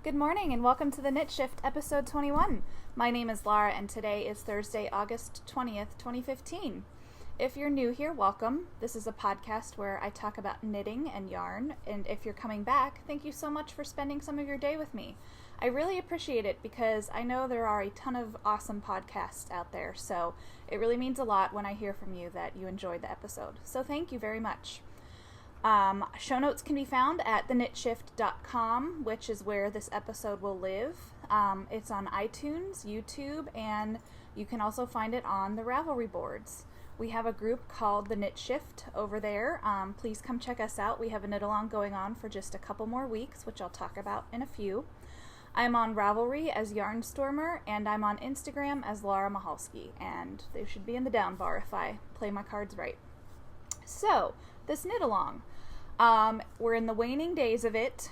Good morning and welcome to the Knit Shift episode 21. My name is Laura and today is Thursday, August 20th, 2015. If you're new here, welcome. This is a podcast where I talk about knitting and yarn, and if you're coming back, thank you so much for spending some of your day with me. I really appreciate it because I know there are a ton of awesome podcasts out there, so it really means a lot when I hear from you that you enjoyed the episode. So thank you very much. Show notes can be found at thenitshift.com, which is where this episode will live. It's on iTunes, YouTube, and you can also find it on the Ravelry boards. We have a group called The Knit Shift over there. Please come check us out. We have a knit along going on for just a couple more weeks, which I'll talk about in a few. I'm on Ravelry as Yarnstormer, and I'm on Instagram as Laura Mahalski, and they should be in the down bar if I play my cards right. So, this knit along. We're in the waning days of it.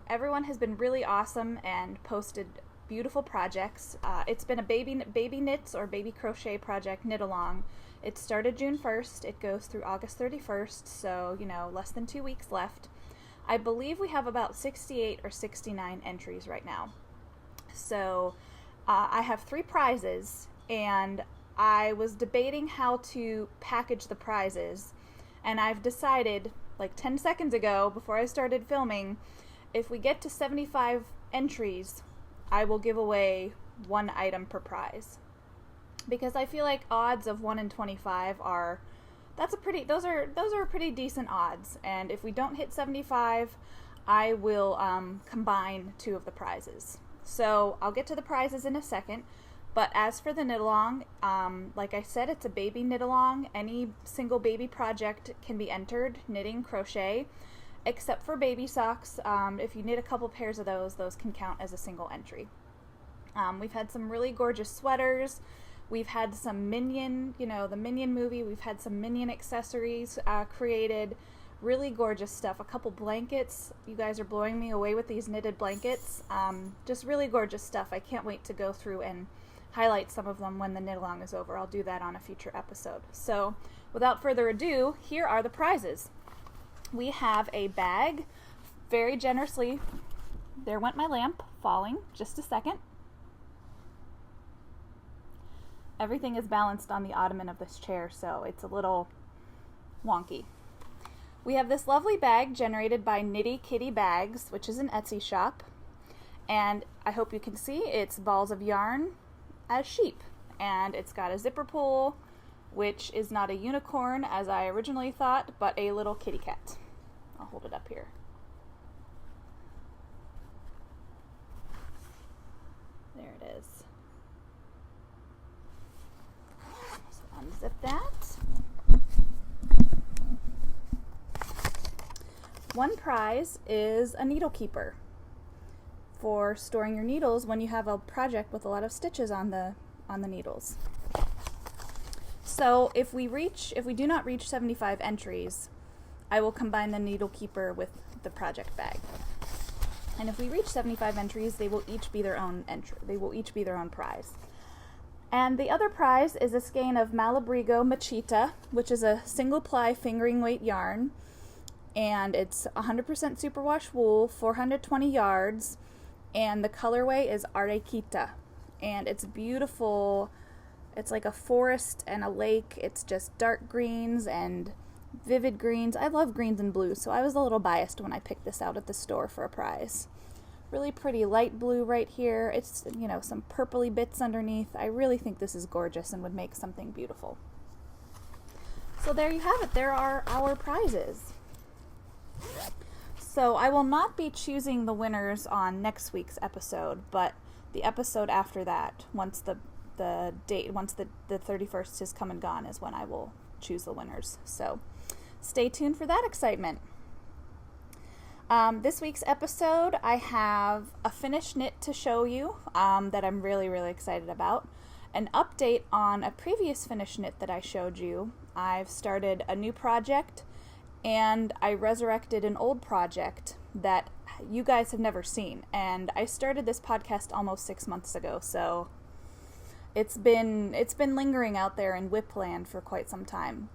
Everyone has been really awesome and posted beautiful projects. It's been a baby knits or baby crochet project knit along. It started June 1st. It goes through August 31st, so, less than 2 weeks left. I believe we have about 68 or 69 entries right now. So, I have 3 prizes, and I was debating how to package the prizes, and I've decided, like 10 seconds ago, before I started filming, if we get to 75 entries, I will give away 1 item per prize. Because I feel like odds of 1 in 25 those are pretty decent odds. And if we don't hit 75, I will combine 2 of the prizes. So I'll get to the prizes in a second. But as for the knit along, like I said, it's a baby knit along. Any single baby project can be entered, knitting, crochet, except for baby socks. If you knit a couple pairs of those can count as a single entry. We've had some really gorgeous sweaters. We've had some Minion, the Minion movie. We've had some Minion accessories created. Really gorgeous stuff. A couple blankets. You guys are blowing me away with these knitted blankets. Just really gorgeous stuff. I can't wait to go through and highlight some of them when the knit along is over. I'll do that on a future episode. So without further ado, here are the prizes. We have a bag, very generously. There went my lamp falling. Just a second. Everything is balanced on the ottoman of this chair, so it's a little wonky. We have this lovely bag generated by Knitty Kitty Bags, which is an Etsy shop. And I hope you can see it's balls of yarn as sheep, and it's got a zipper pull, which is not a unicorn as I originally thought, but a little kitty cat. I'll hold it up here. There it is. So unzip that. One prize is a needle keeper for storing your needles when you have a project with a lot of stitches on the needles. So if we do not reach 75 entries, I will combine the needle keeper with the project bag. And if we reach 75 entries, they will each be their own entry. They will each be their own prize. And the other prize is a skein of Malabrigo Machita, which is a single ply fingering weight yarn, and it's 100% superwash wool, 420 yards. And the colorway is Arequita, and it's beautiful. It's like a forest and a lake. It's just dark greens and vivid greens. I love greens and blues, so I was a little biased when I picked this out at the store for a prize. Really pretty light blue right here. It's, some purpley bits underneath. I really think this is gorgeous and would make something beautiful. So there you have it. There are our prizes. So I will not be choosing the winners on next week's episode, but the episode after that, once the 31st has come and gone, is when I will choose the winners. So stay tuned for that excitement. This week's episode, I have a finished knit to show you that I'm really, really excited about. An update on a previous finished knit that I showed you. I've started a new project, and I resurrected an old project that you guys have never seen. And I started this podcast almost 6 months ago, so it's been lingering out there in Whipland for quite some time.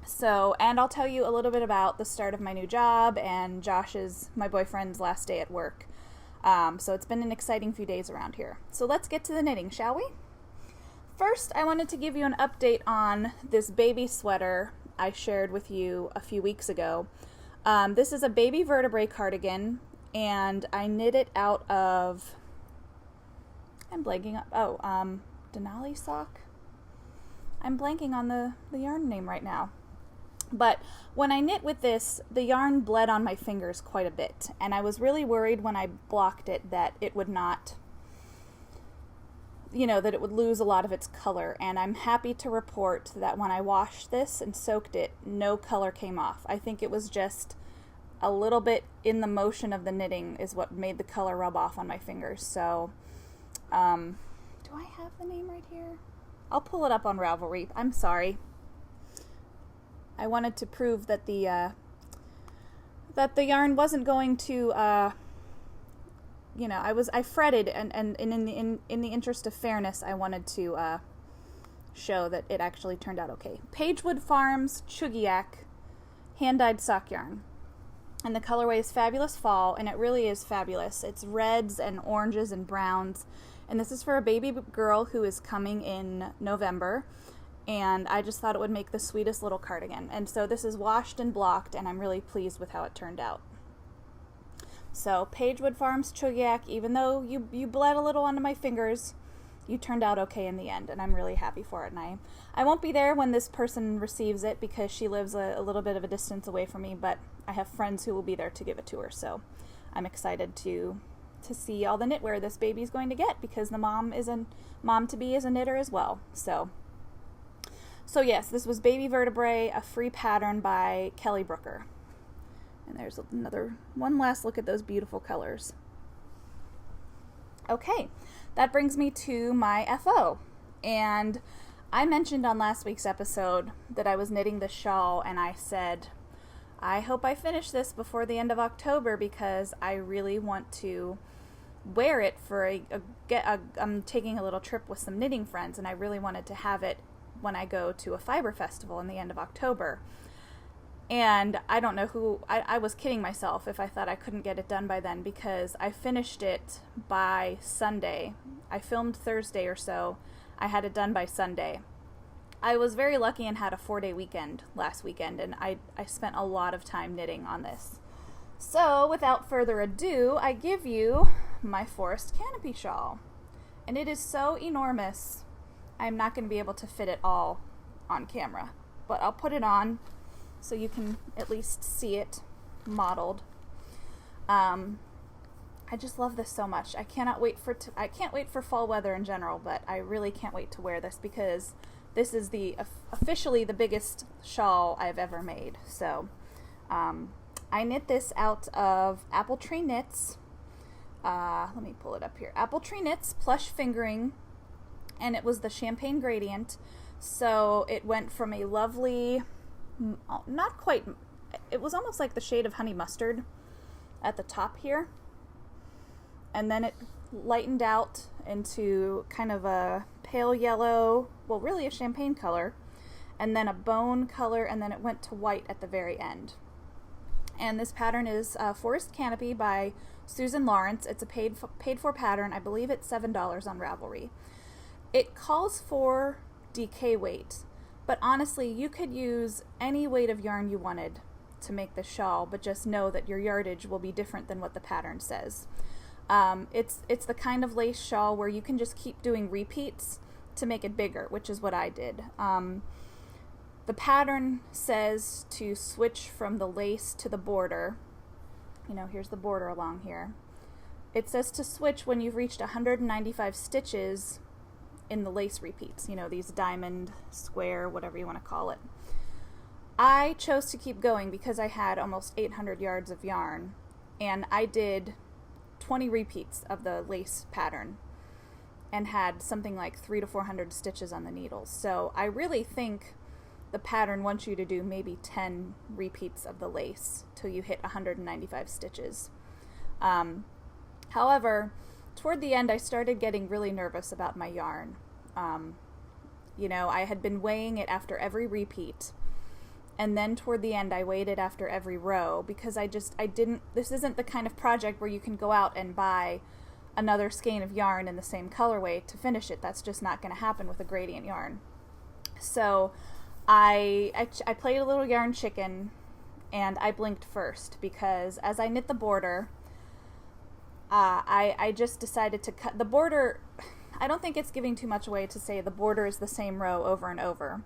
So, and I'll tell you a little bit about the start of my new job and my boyfriend's last day at work. So it's been an exciting few days around here. So let's get to the knitting, shall we? First, I wanted to give you an update on this baby sweater I shared with you a few weeks ago. This is a baby vertebrae cardigan, and I knit it out of, I'm blanking on, Denali sock? I'm blanking on the yarn name right now. But when I knit with this, the yarn bled on my fingers quite a bit, and I was really worried when I blocked it that it would not, that it would lose a lot of its color. And I'm happy to report that when I washed this and soaked it, no color came off. I think it was just a little bit in the motion of the knitting is what made the color rub off on my fingers. So, do I have the name right here? I'll pull it up on Ravelry. I'm sorry. I wanted to prove that the yarn wasn't going to, I fretted, and in the interest of fairness, I wanted to show that it actually turned out okay. Pagewood Farms Chugiak hand-dyed sock yarn, and the colorway is Fabulous Fall, and it really is fabulous. It's reds and oranges and browns, and this is for a baby girl who is coming in November. And I just thought it would make the sweetest little cardigan. And so this is washed and blocked, and I'm really pleased with how it turned out. So Pagewood Farms Chugiak, even though you bled a little onto my fingers, you turned out okay in the end, and I'm really happy for it. And I won't be there when this person receives it because she lives a little bit of a distance away from me, but I have friends who will be there to give it to her. So I'm excited to see all the knitwear this baby's going to get, because the mom-to-be is a knitter as well. So yes, this was Baby Vertebrae, a free pattern by Kelly Brooker. And there's one last look at those beautiful colors. Okay, that brings me to my FO. And I mentioned on last week's episode that I was knitting this shawl, and I said, I hope I finish this before the end of October because I really want to wear it for I'm taking a little trip with some knitting friends, and I really wanted to have it when I go to a fiber festival in the end of October. And I don't know I was kidding myself if I thought I couldn't get it done by then, because I finished it by Sunday. I filmed Thursday or so. I had it done by Sunday. I was very lucky and had a 4-day weekend last weekend, and I spent a lot of time knitting on this. So without further ado, I give you my Forest Canopy shawl. And it is so enormous, I'm not going to be able to fit it all on camera, but I'll put it on so you can at least see it modeled. I just love this so much. I can't wait for fall weather in general, but I really can't wait to wear this because this is officially the biggest shawl I've ever made. So I knit this out of Apple Tree Knits. Let me pull it up here. Apple Tree Knits plush fingering, and it was the Champagne Gradient. So it went from a lovely, not quite, it was almost like the shade of honey mustard at the top here. And then it lightened out into kind of a pale yellow, well, really a champagne color, and then a bone color, and then it went to white at the very end. And this pattern is Forest Canopy by Susan Lawrence. It's a paid for pattern. I believe it's $7 on Ravelry. It calls for DK weight, but honestly, you could use any weight of yarn you wanted to make the shawl, but just know that your yardage will be different than what the pattern says. It's the kind of lace shawl where you can just keep doing repeats to make it bigger, which is what I did. The pattern says to switch from the lace to the border. Here's the border along here. It says to switch when you've reached 195 stitches in the lace repeats, these diamond, square, whatever you want to call it. I chose to keep going because I had almost 800 yards of yarn, and I did 20 repeats of the lace pattern and had something like 300 to 400 stitches on the needles. So I really think the pattern wants you to do maybe 10 repeats of the lace till you hit 195 stitches. However, toward the end I started getting really nervous about my yarn. I had been weighing it after every repeat, and then toward the end I waited after every row, because this isn't the kind of project where you can go out and buy another skein of yarn in the same colorway to finish it. That's just not going to happen with a gradient yarn. So I played a little yarn chicken, and I blinked first, because as I knit the border, I just decided to cut the border. I don't think it's giving too much away to say the border is the same row over and over.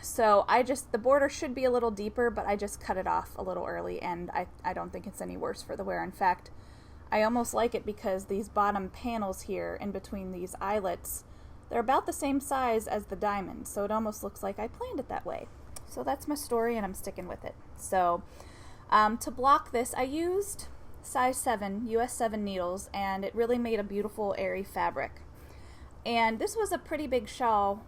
So the border should be a little deeper, but I just cut it off a little early, and I don't think it's any worse for the wear. In fact, I almost like it, because these bottom panels here in between these eyelets, they're about the same size as the diamond, so it almost looks like I planned it that way. So that's my story, and I'm sticking with it. So to block this, I used size 7, US 7 needles, and it really made a beautiful airy fabric. And this was a pretty big shawl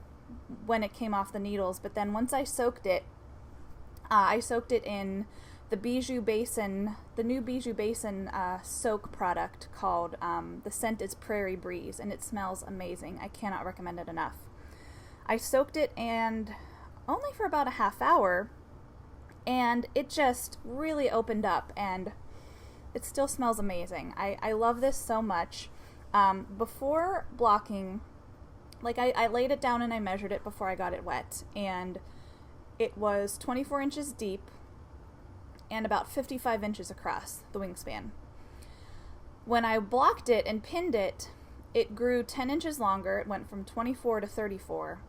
when it came off the needles, but then once I soaked it in the Bijou Basin, the new Bijou Basin soak product called, the scent is Prairie Breeze, and it smells amazing. I cannot recommend it enough. I soaked it, and only for about a half hour, and it just really opened up, and it still smells amazing. I love this so much. Before blocking, like I laid it down and I measured it before I got it wet, and it was 24 inches deep and about 55 inches across the wingspan. When I blocked it and pinned it, it grew 10 inches longer. It went from 24 to 34,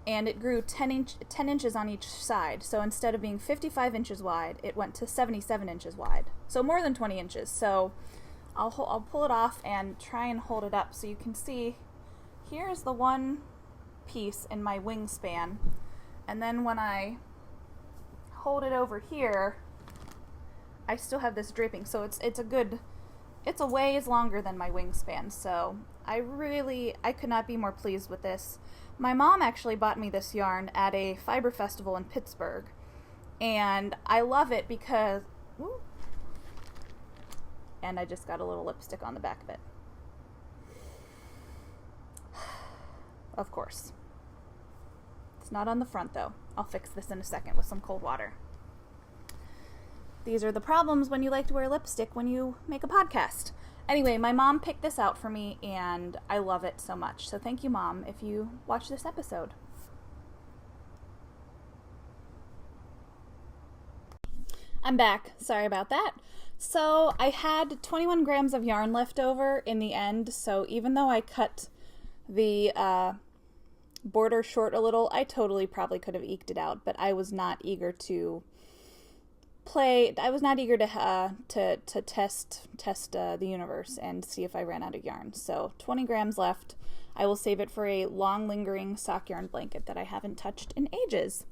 and it grew 10 inches on each side. So instead of being 55 inches wide, it went to 77 inches wide. So more than 20 inches. So I'll pull it off and try and hold it up so you can see. Here's the one piece in my wingspan, and then when I hold it over here, I still have this draping. So it's a ways longer than my wingspan. So I could not be more pleased with this. My mom actually bought me this yarn at a fiber festival in Pittsburgh, and I love it because, and I just got a little lipstick on the back of it. Of course. It's not on the front though. I'll fix this in a second with some cold water. These are the problems when you like to wear lipstick when you make a podcast. Anyway, my mom picked this out for me, and I love it so much. So thank you, Mom, if you watch this episode. I'm back. Sorry about that. So I had 21 grams of yarn left over in the end, so even though I cut the border short a little, I totally probably could have eked it out, but I was not eager to test the universe and see if I ran out of yarn. So 20 grams left. I will save it for a long lingering sock yarn blanket that I haven't touched in ages.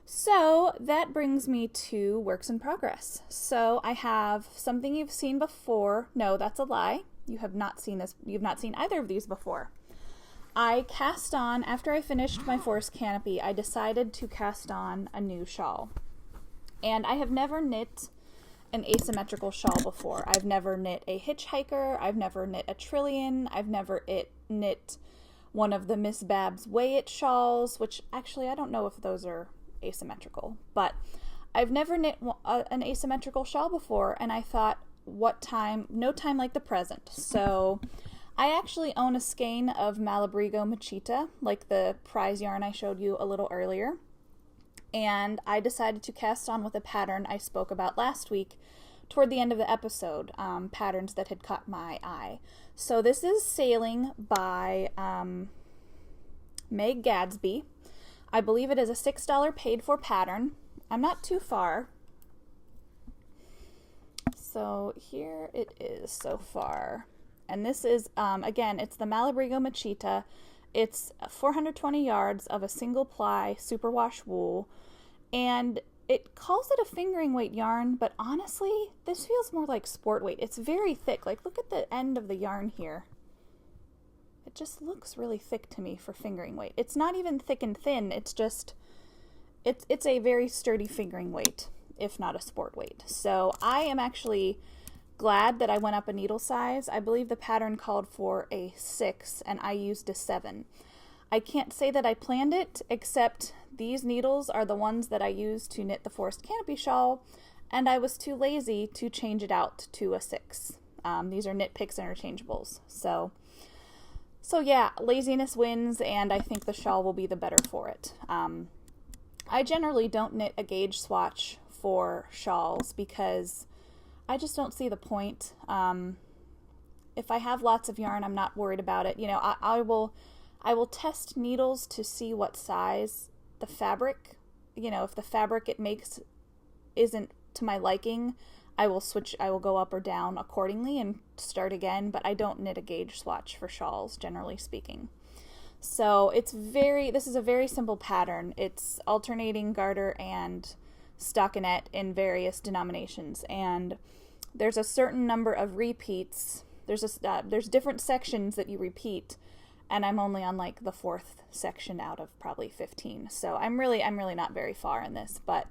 So that brings me to works in progress. So I have something you've seen before. No, that's a lie. You have not seen this. You've not seen either of these before. I cast on, after I finished my forest canopy, I decided to cast on a new shawl. And I have never knit an asymmetrical shawl before. I've never knit a hitchhiker. I've never knit a trillion. I've never knit one of the Miss Babs Weigh It shawls, which actually I don't know if those are asymmetrical. But I've never knit an asymmetrical shawl before, and I thought, no time like the present. So I actually own a skein of Malabrigo Machita, like the prize yarn I showed you a little earlier. And I decided to cast on with a pattern I spoke about last week toward the end of the episode, patterns that had caught my eye. So this is Sailing by Meg Gadsby. I believe it is a $6 paid for pattern. I'm not too far. So here it is so far. And this is, again, it's the Malabrigo Machita. It's 420 yards of a single ply superwash wool, and it calls it a fingering weight yarn, but honestly, this feels more like sport weight. It's very thick. Like, look at the end of the yarn here. It just looks really thick to me for fingering weight. It's not even thick and thin. It's just, it's a very sturdy fingering weight, if not a sport weight. So I am actually glad that I went up a needle size. I believe the pattern called for a 6 and I used a 7. I can't say that I planned it, except these needles are the ones that I used to knit the Forest Canopy shawl, and I was too lazy to change it out to a 6. These are Knit Picks interchangeables. So yeah, laziness wins, and I think the shawl will be the better for it. I generally don't knit a gauge swatch for shawls because I just don't see the point. If I have lots of yarn, I'm not worried about it. You know, I will test needles to see what size the fabric, you know, if the fabric it makes isn't to my liking, I will go up or down accordingly and start again, but I don't knit a gauge swatch for shawls, generally speaking. So this is a very simple pattern. It's alternating garter and stockinette in various denominations, and there's a certain number of repeats. There's different sections that you repeat, and I'm only on like the 4th section out of probably 15. So I'm really not very far in this, but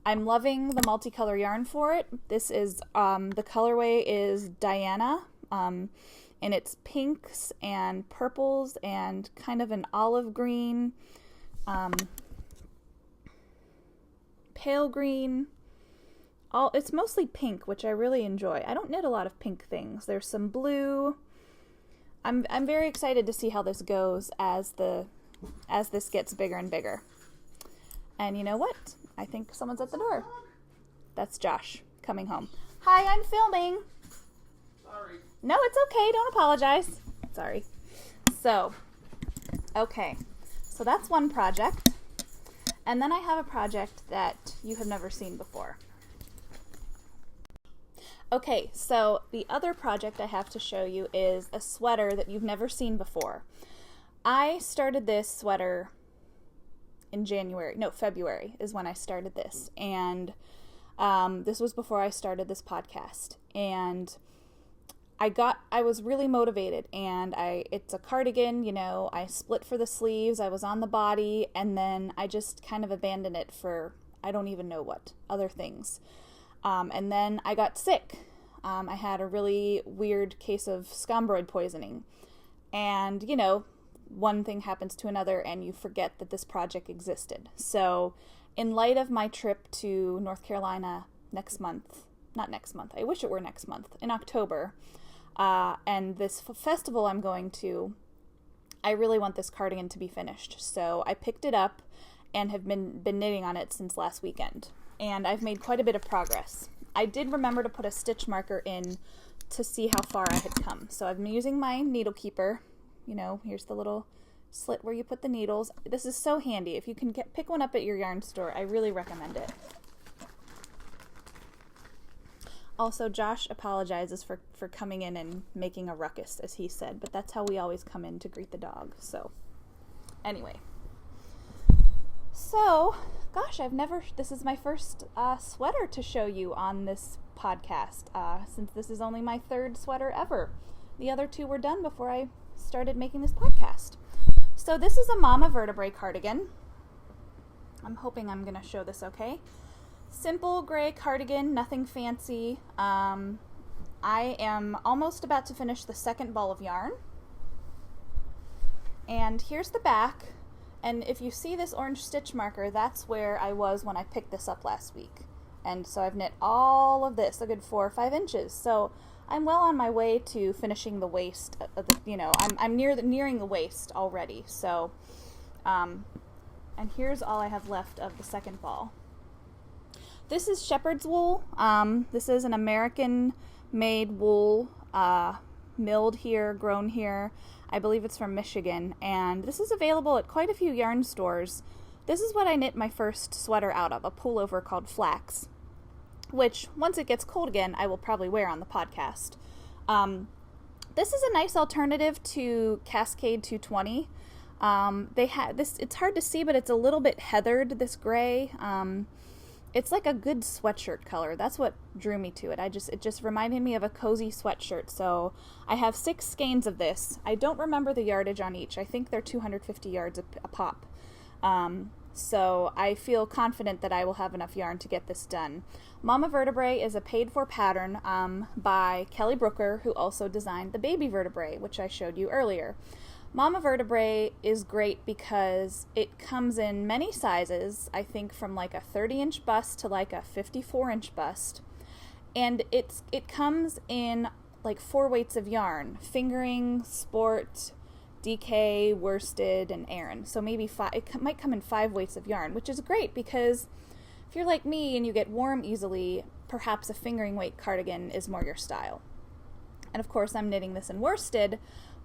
I'm loving the multicolor yarn for it. This is, the colorway is Diana, and it's pinks and purples and kind of an olive green, pale green. It's mostly pink, which I really enjoy. I don't knit a lot of pink things. There's some blue. I'm very excited to see how this goes as this gets bigger and bigger. And you know what? I think someone's at the door. That's Josh coming home. Hi, I'm filming. Sorry. No, it's okay. Don't apologize. Sorry. So, okay. So that's one project. And then I have a project that you have never seen before. Okay, so the other project I have to show you is a sweater that you've never seen before. I started this sweater in February is when I started this, and this was before I started this podcast, and I was really motivated, and it's a cardigan, you know, I split for the sleeves, I was on the body, and then I just kind of abandoned it for I don't even know what other things, and then I got sick. I had a really weird case of scombroid poisoning, and you know, one thing happens to another and you forget that this project existed. So in light of my trip to North Carolina I wish it were next month, in October, and this festival I'm going to, I really want this cardigan to be finished. So I picked it up and have been knitting on it since last weekend, and I've made quite a bit of progress. I did remember to put a stitch marker in to see how far I had come. So I've been using my needle keeper. You know, here's the little slit where you put the needles. This is so handy. If you can pick one up at your yarn store, I really recommend it. Also, Josh apologizes for coming in and making a ruckus, as he said, but that's how we always come in to greet the dog. So, anyway. So, gosh, this is my first sweater to show you on this podcast, since this is only my 3rd sweater ever. The other 2 were done before I started making this podcast. So this is a Mama Vertebrae cardigan. I'm hoping I'm going to show this okay. Simple gray cardigan, nothing fancy. I am almost about to finish the 2nd ball of yarn. And here's the back. And if you see this orange stitch marker, that's where I was when I picked this up last week. And so I've knit all of this, a good 4 or 5 inches. So I'm well on my way to finishing the waist. I'm nearing the waist already. So, and here's all I have left of the 2nd ball. This is shepherd's wool. This is an American-made wool, milled here, grown here. I believe it's from Michigan, and this is available at quite a few yarn stores. This is what I knit my first sweater out of, a pullover called Flax, which, once it gets cold again, I will probably wear on the podcast. This is a nice alternative to Cascade 220. They have this. It's hard to see, but it's a little bit heathered, this gray. It's like a good sweatshirt color. That's what drew me to it. It just reminded me of a cozy sweatshirt. So I have 6 skeins of this. I don't remember the yardage on each. I think they're 250 yards a pop. So I feel confident that I will have enough yarn to get this done. Mama Vertebrae is a paid-for pattern by Kelly Brooker, who also designed the baby vertebrae, which I showed you earlier. Mama Vertebrae is great because it comes in many sizes, I think from like a 30-inch bust to like a 54-inch bust. And it comes in like 4 weights of yarn: fingering, sport, DK, worsted, and Aran. So maybe 5. It might come in 5 weights of yarn, which is great because if you're like me and you get warm easily, perhaps a fingering weight cardigan is more your style. And of course I'm knitting this in worsted,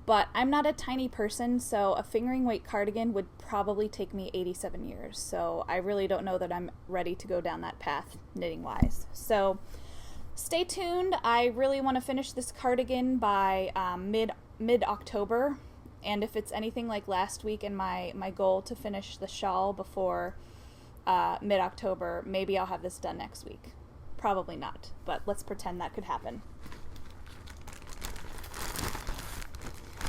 but I'm not a tiny person, so a fingering weight cardigan would probably take me 87 years. So I really don't know that I'm ready to go down that path knitting wise. So stay tuned. I really want to finish this cardigan by mid-October. And if it's anything like last week and my goal to finish the shawl before mid-October, maybe I'll have this done next week. Probably not, but let's pretend that could happen.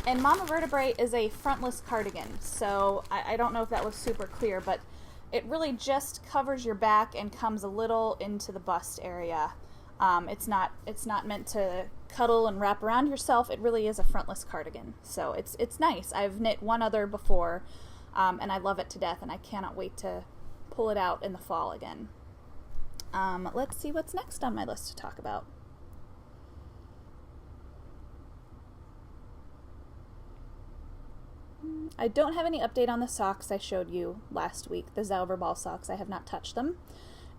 And Mama Vertebrae is a frontless cardigan, so I don't know if that was super clear, but it really just covers your back and comes a little into the bust area. It's not meant to cuddle and wrap around yourself. It really is a frontless cardigan, so it's nice. I've knit one other before, and I love it to death, and I cannot wait to pull it out in the fall again. Let's see what's next on my list to talk about. I don't have any update on the socks I showed you last week, the Zauberball socks. I have not touched them.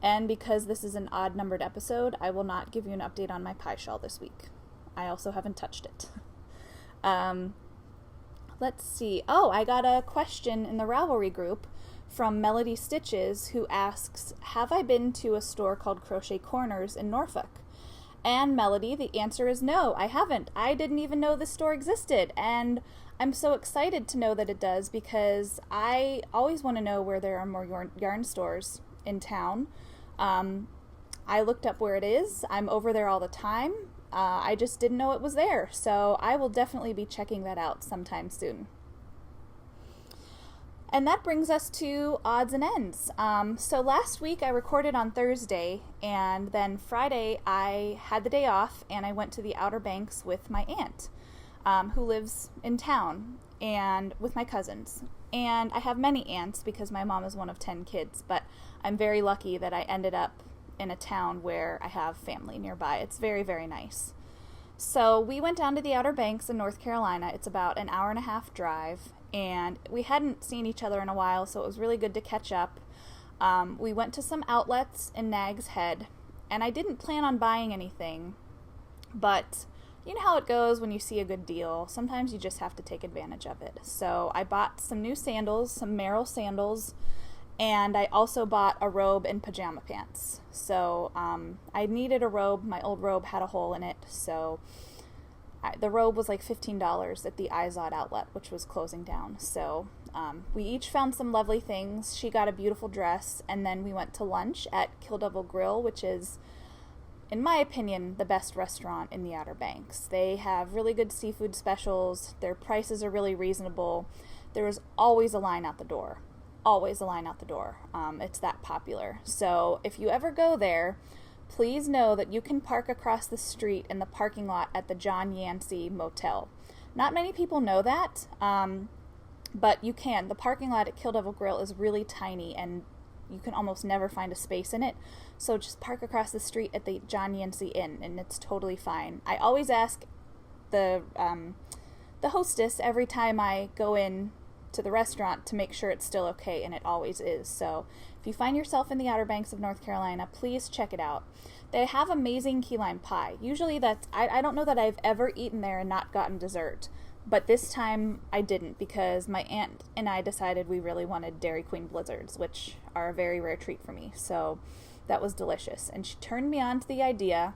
And because this is an odd numbered episode, I will not give you an update on my pie shawl this week. I also haven't touched it. Let's see. Oh, I got a question in the Ravelry group from Melody Stitches, who asks, have I been to a store called Crochet Corners in Norfolk? And Melody, the answer is no, I haven't. I didn't even know this store existed, and I'm so excited to know that it does because I always want to know where there are more yarn stores in town. I looked up where it is. I'm over there all the time. I just didn't know it was there, so I will definitely be checking that out sometime soon. And that brings us to odds and ends. So last week I recorded on Thursday, and then Friday I had the day off and I went to the Outer Banks with my aunt, who lives in town, and with my cousins. And I have many aunts because my mom is one of 10 kids, but I'm very lucky that I ended up in a town where I have family nearby. It's very, very nice. So we went down to the Outer Banks in North Carolina. It's about an hour-and-a-half drive, and we hadn't seen each other in a while, so it was really good to catch up. We went to some outlets in Nag's Head, and I didn't plan on buying anything, but you know how it goes when you see a good deal. Sometimes you just have to take advantage of it. So I bought some new sandals, some Merrill sandals, and I also bought a robe and pajama pants. So I needed a robe. My old robe had a hole in it, so the robe was like $15 at the Izod outlet, which was closing down. So we each found some lovely things. She got a beautiful dress, and then we went to lunch at Kill Devil Grill, which is, in my opinion, the best restaurant in the Outer Banks. They have really good seafood specials. Their prices are really reasonable. There is always a line out the door. Always a line out the door. It's that popular. So if you ever go there, please know that you can park across the street in the parking lot at the John Yancey Motel. Not many people know that, but you can. The parking lot at Kill Devil Grill is really tiny, and you can almost never find a space in it. So just park across the street at the John Yancey Inn, and it's totally fine. I always ask the hostess every time I go in to the restaurant to make sure it's still okay, and it always is. So if you find yourself in the Outer Banks of North Carolina, please check it out. They have amazing key lime pie. Usually I don't know that I've ever eaten there and not gotten dessert, but this time I didn't because my aunt and I decided we really wanted Dairy Queen Blizzards, which are a very rare treat for me. So that was delicious, and she turned me on to the idea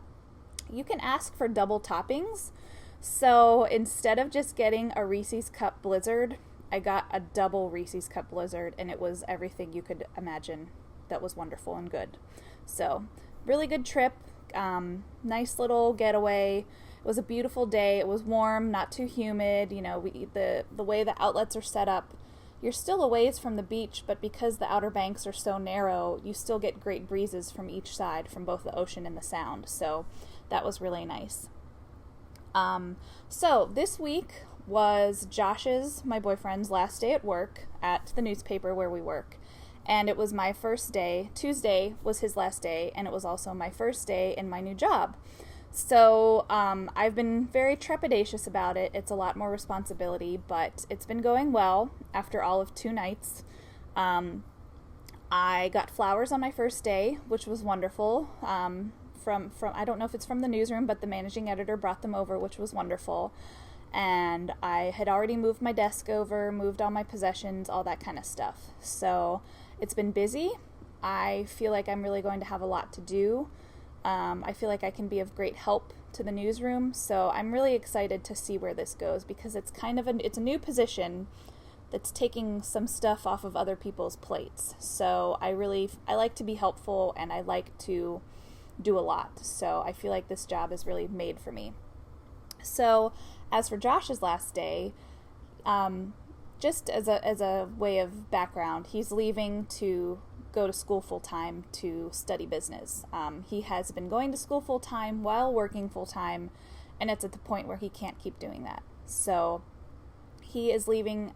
you can ask for double toppings. So instead of just getting a Reese's Cup Blizzard, I got a double Reese's Cup Blizzard, and it was everything you could imagine that was wonderful and good. So, really good trip, nice little getaway. It was a beautiful day. It was warm, not too humid. You know, the way the outlets are set up, you're still a ways from the beach, but because the Outer Banks are so narrow, you still get great breezes from each side, from both the ocean and the Sound. So, that was really nice. So, this week, was Josh's, my boyfriend's, last day at work at the newspaper where we work. And it was my first day. Tuesday was his last day, and it was also my first day in my new job. So I've been very trepidatious about it. It's a lot more responsibility, but it's been going well after all of 2 nights. I got flowers on my first day, which was wonderful. From I don't know if it's from the newsroom, but the managing editor brought them over, which was wonderful. And I had already moved my desk over, moved all my possessions, all that kind of stuff. So it's been busy. I feel like I'm really going to have a lot to do. I feel like I can be of great help to the newsroom, so I'm really excited to see where this goes, because it's kind of it's a new position that's taking some stuff off of other people's plates. So I like to be helpful, and I like to do a lot. So I feel like this job is really made for me. So as for Josh's last day, just as a way of background, he's leaving to go to school full-time to study business. He has been going to school full-time while working full-time, and it's at the point where he can't keep doing that. So he is leaving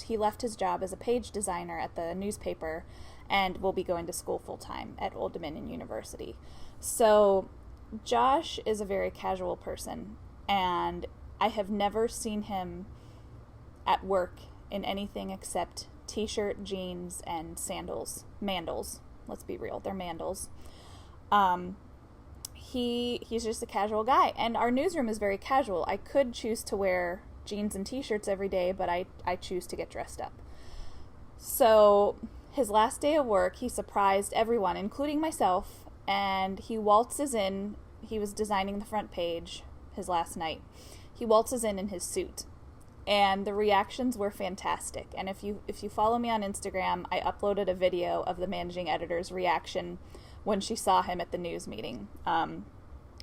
he left his job as a page designer at the newspaper and will be going to school full-time at Old Dominion University. So Josh is a very casual person, and I have never seen him at work in anything except t-shirt, jeans, and sandals. Mandals. Let's be real, they're mandals. He's just a casual guy, and our newsroom is very casual. I could choose to wear jeans and t-shirts every day, but I choose to get dressed up. So his last day of work, he surprised everyone, including myself, and he waltzes in. He was designing the front page his last night. He waltzes in his suit. And the reactions were fantastic. And if you follow me on Instagram, I uploaded a video of the managing editor's reaction when she saw him at the news meeting.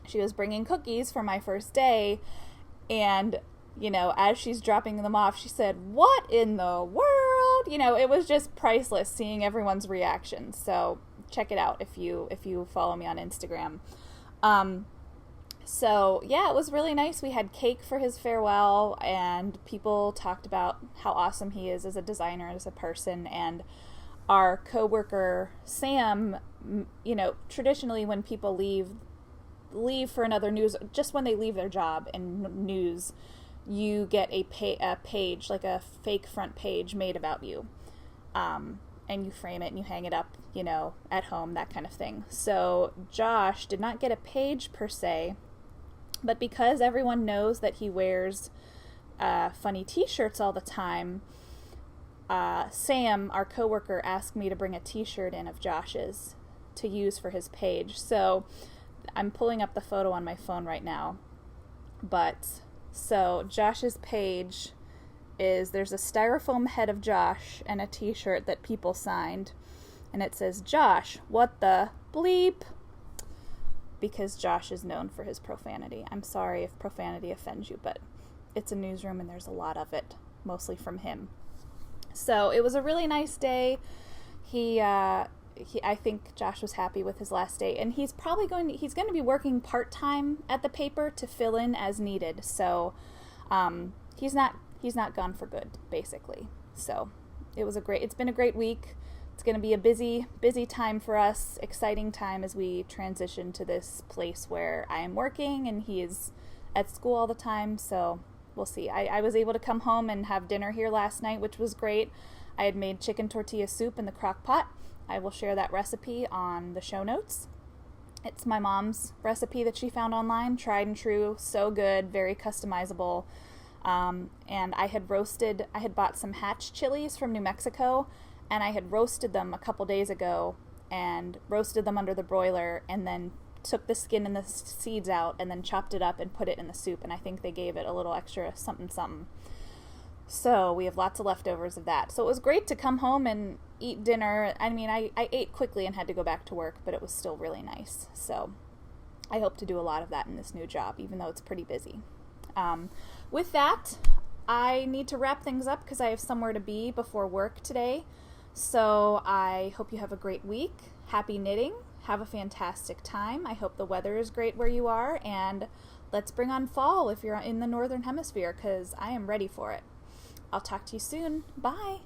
She was bringing cookies for my first day, and, as she's dropping them off, she said, "What in the world?" It was just priceless seeing everyone's reactions. So check it out if you follow me on Instagram. So, yeah, it was really nice. We had cake for his farewell, and people talked about how awesome he is as a designer, as a person. And our coworker, Sam, traditionally when people leave for another news, just when they leave their job in news, you get a page, like a fake front page made about you. And you frame it and you hang it up, at home, that kind of thing. So Josh did not get a page per se, but because everyone knows that he wears funny t-shirts all the time, Sam, our coworker, asked me to bring a t-shirt in of Josh's to use for his page. So I'm pulling up the photo on my phone right now. So Josh's page there's a styrofoam head of Josh and a t-shirt that people signed. And it says, "Josh, what the bleep?" Because Josh is known for his profanity. I'm sorry if profanity offends you, but it's a newsroom and there's a lot of it, mostly from him. So it was a really nice day. I think Josh was happy with his last day, and he's going to be working part-time at the paper to fill in as needed. So he's not gone for good, basically. So it's been a great week. It's going to be a busy time for us, exciting time as we transition to this place where I am working and he is at school all the time, so we'll see. I was able to come home and have dinner here last night, which was great. I had made chicken tortilla soup in the crock pot. I will share that recipe on the show notes. It's my mom's recipe that she found online, tried and true, so good, very customizable. And I had bought some hatch chilies from New Mexico, and I had roasted them a couple days ago and roasted them under the broiler, and then took the skin and the seeds out and then chopped it up and put it in the soup, and I think they gave it a little extra something. So we have lots of leftovers of that. So it was great to come home and eat dinner. I mean, I ate quickly and had to go back to work, but it was still really nice. So I hope to do a lot of that in this new job, even though it's pretty busy. With that, I need to wrap things up because I have somewhere to be before work today. So I hope you have a great week. Happy knitting. Have a fantastic time. I hope the weather is great where you are, and let's bring on fall if you're in the Northern Hemisphere, because I am ready for it. I'll talk to you soon. Bye.